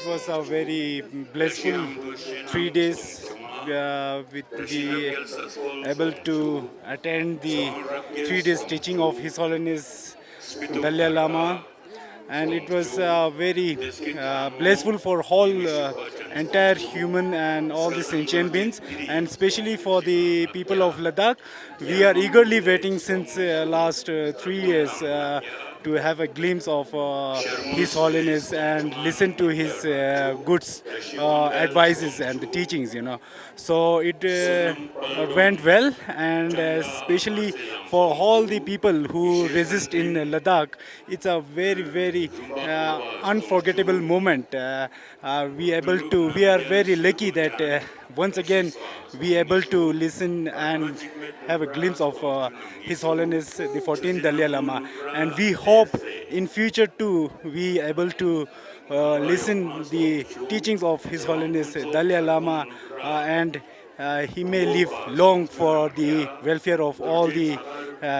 was a very blissful 3 days. We able to attend the 3 days teaching of His Holiness Dalai Lama, and it was very blissful for whole entire human and all the sentient beings, and especially for the people of Ladakh. We are eagerly waiting since last 3 years to have a glimpse of His Holiness and listen to his good advices and the teachings. So it went well, and especially for all the people who resist in Ladakh, it's a very, very unforgettable moment. We are very lucky that once again we able to listen and have a glimpse of His Holiness the 14th Dalai Lama, and we hope in future too we able to listen the teachings of His Holiness Dalai Lama, and he may live long for the welfare of all the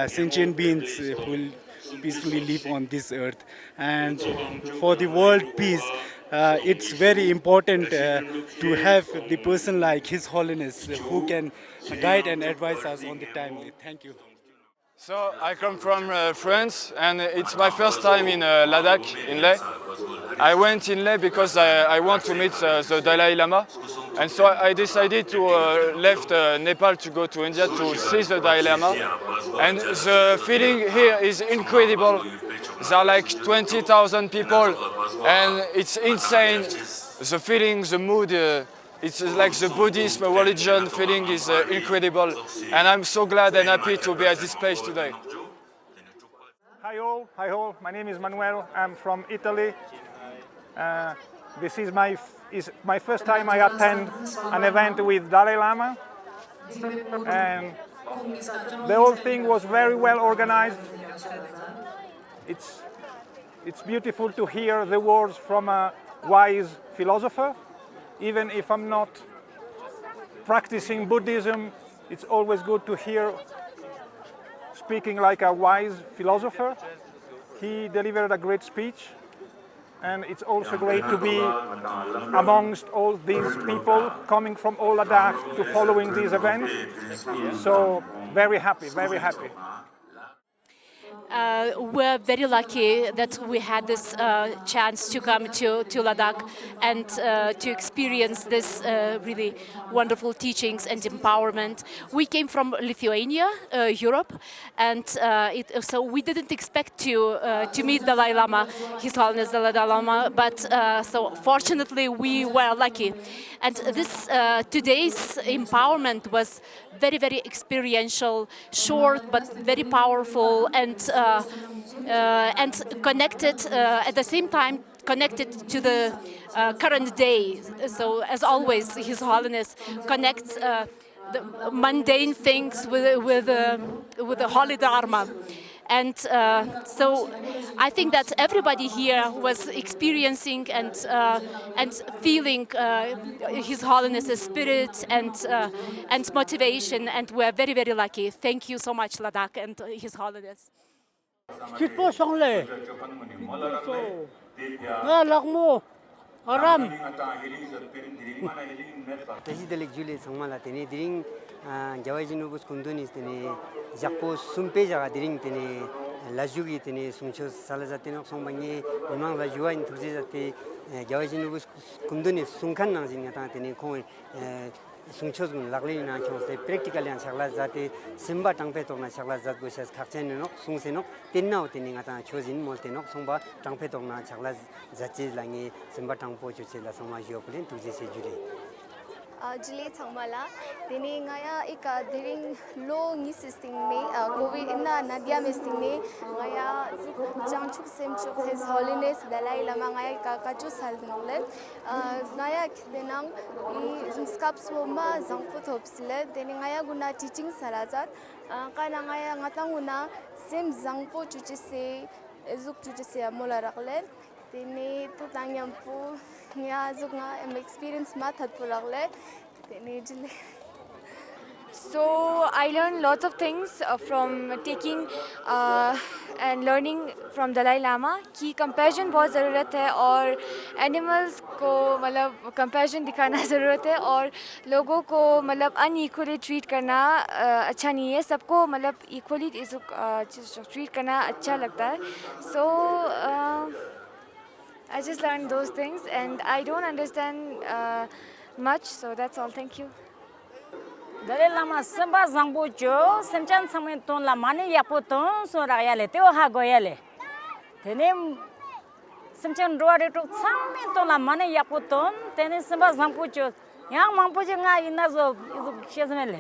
sentient beings who will peacefully live on this earth. And for the world peace, it's very important to have the person like His Holiness who can guide and advise us on the timely. Thank you. So I come from France, and it's my first time in Ladakh, in Leh. I went in Leh because I want to meet the Dalai Lama, and so I decided to left Nepal to go to India to see the Dalai Lama. And the feeling here is incredible. There are like 20,000 people, and it's insane. The feeling, the mood. It's like the Buddhist religion feeling is incredible, and I'm so glad and happy to be at this place today. Hi all. My name is Manuel. I'm from Italy. This is my first time I attend an event with Dalai Lama, and the whole thing was very well organized. It's beautiful to hear the words from a wise philosopher. Even if I'm not practicing Buddhism, it's always good to hear speaking like a wise philosopher. He delivered a great speech, and it's also great to be amongst all these people coming from all Ladakh to following this event. So very happy, very happy. We're very lucky that we had this chance to come to Ladakh and to experience this really wonderful teachings and empowerment. We came from Lithuania, Europe, and so we didn't expect to meet Dalai Lama, His Holiness Dalai Lama, but so fortunately we were lucky. And this today's empowerment was very, very experiential, short but very powerful, and connected at the same time, connected to the current day. So as always, His Holiness connects the mundane things with the holy Dharma. And so I think that everybody here was experiencing and feeling His Holiness's spirit and motivation, and we're very, very lucky. Thank you so much, Ladakh and His Holiness. Presidele Julie Sangmala tene diring Jawajinu bus kundunis tene Jakpo Sumpeja diring tene Lajugi tene Sumchos Salazatino Sombanye Imang Lajua in Tuzate Jawajinu bus kundunis Sunkan Nazin tene Koi Sumchos Laglina Chose practically and Salazate Simba Tangpetona Salazat Bushes Kaptenok Sungsenok Tinao Tiningata chosen Moltenok Sumba Tangpetona Salaz Zati Langi Simba Tangpo Chusela Sama Joplin to this Julie. Julie Tangmala, Diningaya Ika Diring Low Nisisting me, Covid in Nadia Misting me, Maya Jangchuk Simchuk, His Holiness, Dalai Lama, Kakachu Salnolet, Naya Denang, Skapswoma, Zangputopslet, Deningaya Guna teaching Salazat, Kanangaya Natanguna, Sim Zangpo Chuchise, Zuk Chuchise Molaraklet. Tini tutanyampu niya zugna experience mathat pulagle tini jile So I learned lots of things from taking and learning from Dalai Lama कि compassion बहुत ज़रूरत है और animals को मतलब compassion दिखाना ज़रूरत है और लोगों को मतलब unequally treat करना अच्छा नहीं है सबको मतलब equally treat करना अच्छा लगता है so I just learned those things and I don't understand much so that's all thank you. Dalai Lama samba zangbo cho semchan samen ton la mani yapo ton so ra yale te o ha go yale tene semchan ro re to samen ton la mani yapo ton tene samba zangbo cho yang mangpo je nga ina zo shezmele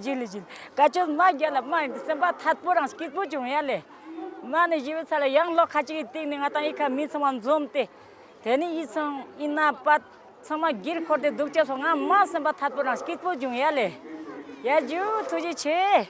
jil jil ka cho ma yala ma samba that porang skit po jo yale mane jive sala yang lo khachi ting nga ta ika mi saman zomte tene isang ina pat sama gir khote dukcha songa ma samba that porang skit po jo yale ya ju tuji che